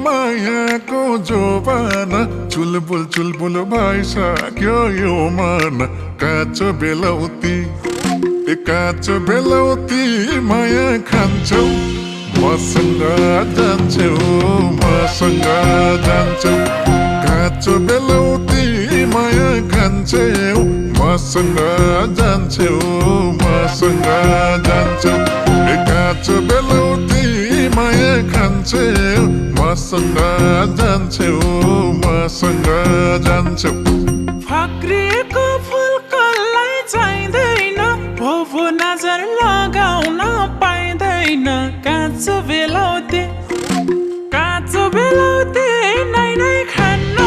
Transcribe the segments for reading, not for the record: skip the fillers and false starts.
मायाको जोबाना चुलबुल भइसक्यो यो मन काँचो बेलौती काँचो बेलौती माया खान्छौ मसँग जान्छौ काँचो बेलौती माया खान्छौ मसँग जान्छौ काँचो बेलौती माया खान्छौ मसँग जान्छौ फक्रिएको फुल कसलाई चाहिँदैन भोभो नजर लगाउन पाइँदैन काँचो बेलौती नै नै खान्न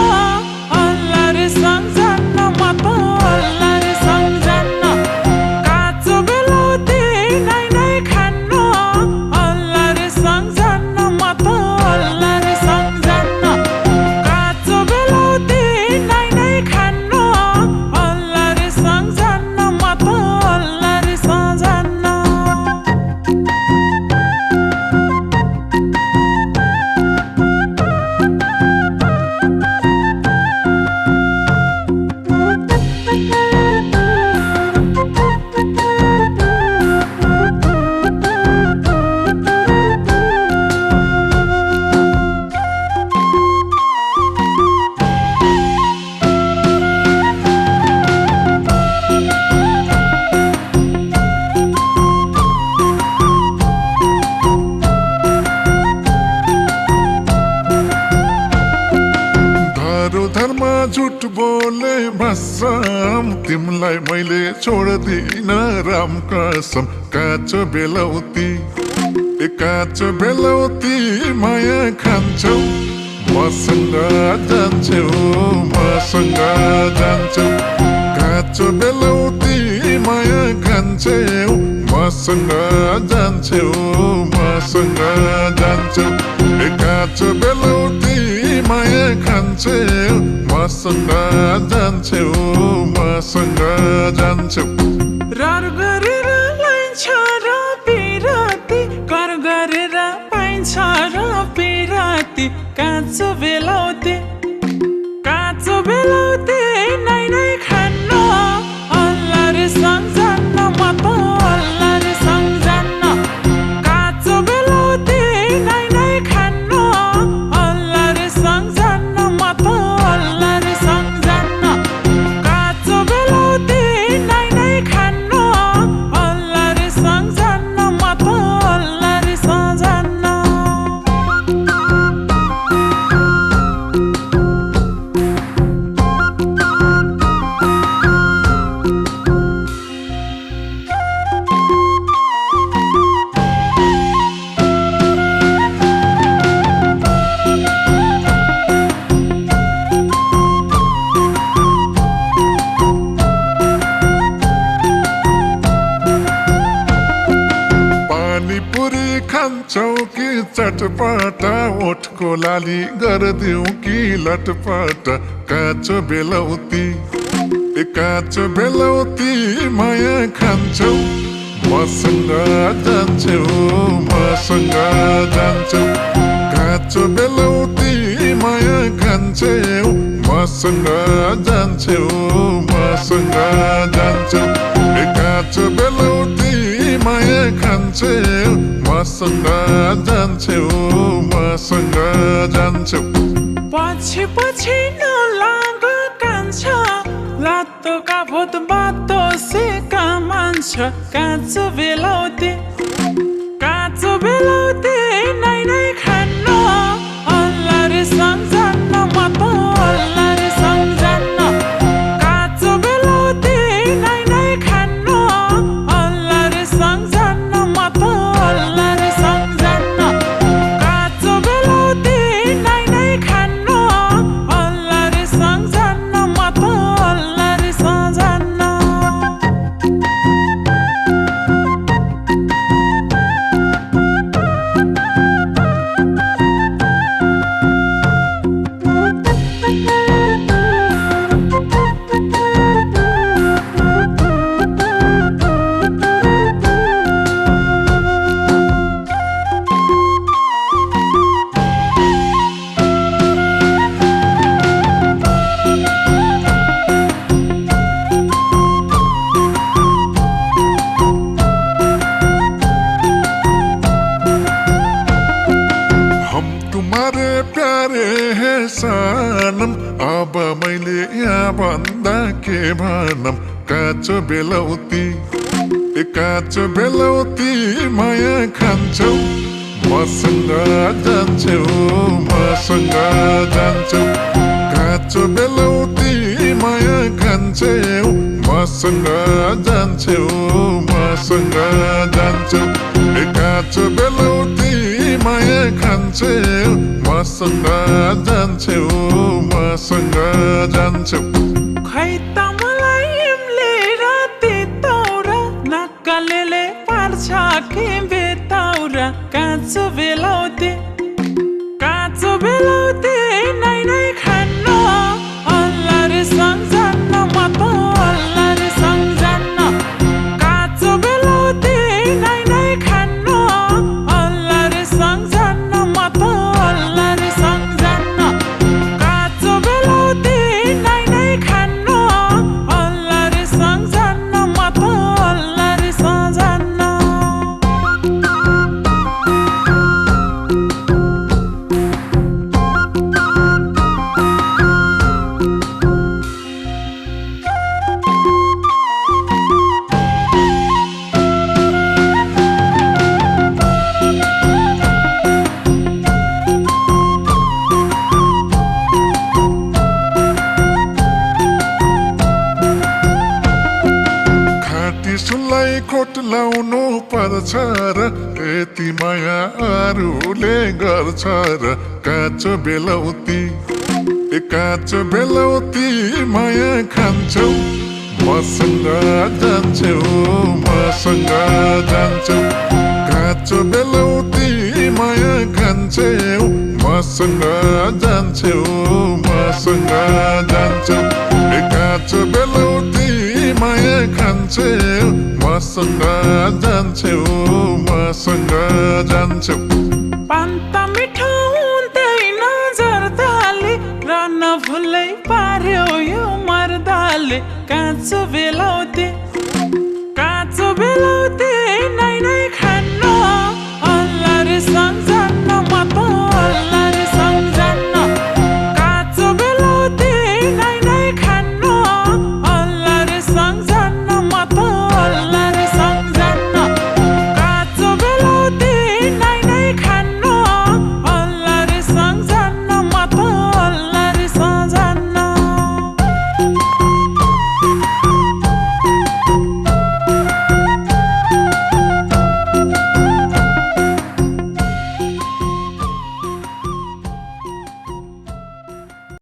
अल्ला रे सम्झन्न म त अल्ला रे सम्झन्न काँचो बेलौती नै खान्न अल्ला रे सम्झन्न म त अल्ला रे सम्झन्न काँचो बेलौती नै खान्न अल्ला रे सम्झन्न म त अल्ला रे सम्झन्न धर्म झुट बोले भस्म तिमलाई मैले छोड्दिन राम कसम काँचो बेलौती माया खान्छौ मसँग जान्छौ काँचो बेलौती माया खान्छौ मसँग जान्छौ काँचो बेलौती माया खान्छौ मसँग जान्छौ रहर गरेर लाइन्छ र पिराती कर गरेर पाइन्छ र पिराती काँचो बेलौती नै खान्न अल्ला रे सम्झन्न म त अल्ला रे सम्झन्न काँचो बेलौती नै खान्न अल्ला रे सम्झन्न म त अल्ला रे सम्झन्न काँचो बेलौती नै खान्न अल्ला रे सम्झन्न म त अल्ला रे सम्झन्न पानीपुरी खान्छौ कि चटपटा ओठको लाली गरिदिउ कि लटपट काँचो बेलौती माया खान्छौ मसँग जान्छौ काँचो बेलौती माया खान्छौ मसँग जान्छौ काँचो बेलौती माया खान्छौ मसँग जान्छौ पछि नलाग कान्छ लातोका भूत बातो सेका मान्छ काँचो बेलौती नै खान्न अल्ला रे सम्झन्न म त अल्ला रे सम्झन्न काँचो बेलौती नै खान्न अल्ला रे सम्झन्न म त अल्ला रे सम्झन्न काँचो बेलौती नै खान्न अल्ला रे सम्झन्न म त अल्ला रे सम्झन्न सानम अब मैले यहाँ भन्दा के भनम काँचो बेलौती काँचो बेलौती माया खान्छौ मसँग जान्छौ मसँग जान्छौ काँचो बेलौती माया खान्छौ मसँग जान्छौ मसँग जान्छौ काँचो बेलौती माया खान्छौ मसँग जान्छौ मसँग जान्छौ खै त मलाई इमले राति तौरा नक्कलेले पार्छ कि बेताउरा काँचो बेलौती नै नै खान्न अल्ला रे सम्झन्न म त अल्ला रे सम्झन्न काँचो बेलौती नै खान्न अल्ला रे सम्झन्न म त अल्ला रे सम्झन्न काँचो बेलौती नै खान्न अल्ला रे सम्झन्न म त अल्ला रे सम्झन्न सुनलाई खोट लाउनु पर्छ र यति माया अरूले गर्छ र काँचो बेलौती माया खान्छौ मसँग जान्छौ मसँग जान्छौ काँचो बेलौती माया खान्छौ मसँग जान्छौ मसँग जान्छौ काँचो बेलौती माया खान्छौ मसँग जान्छौ मसँग जान्छौ पान्त मिठो हुँदैन जर्दाले र नभुलै पार्यो यो मर्दाले काँचो बेलौती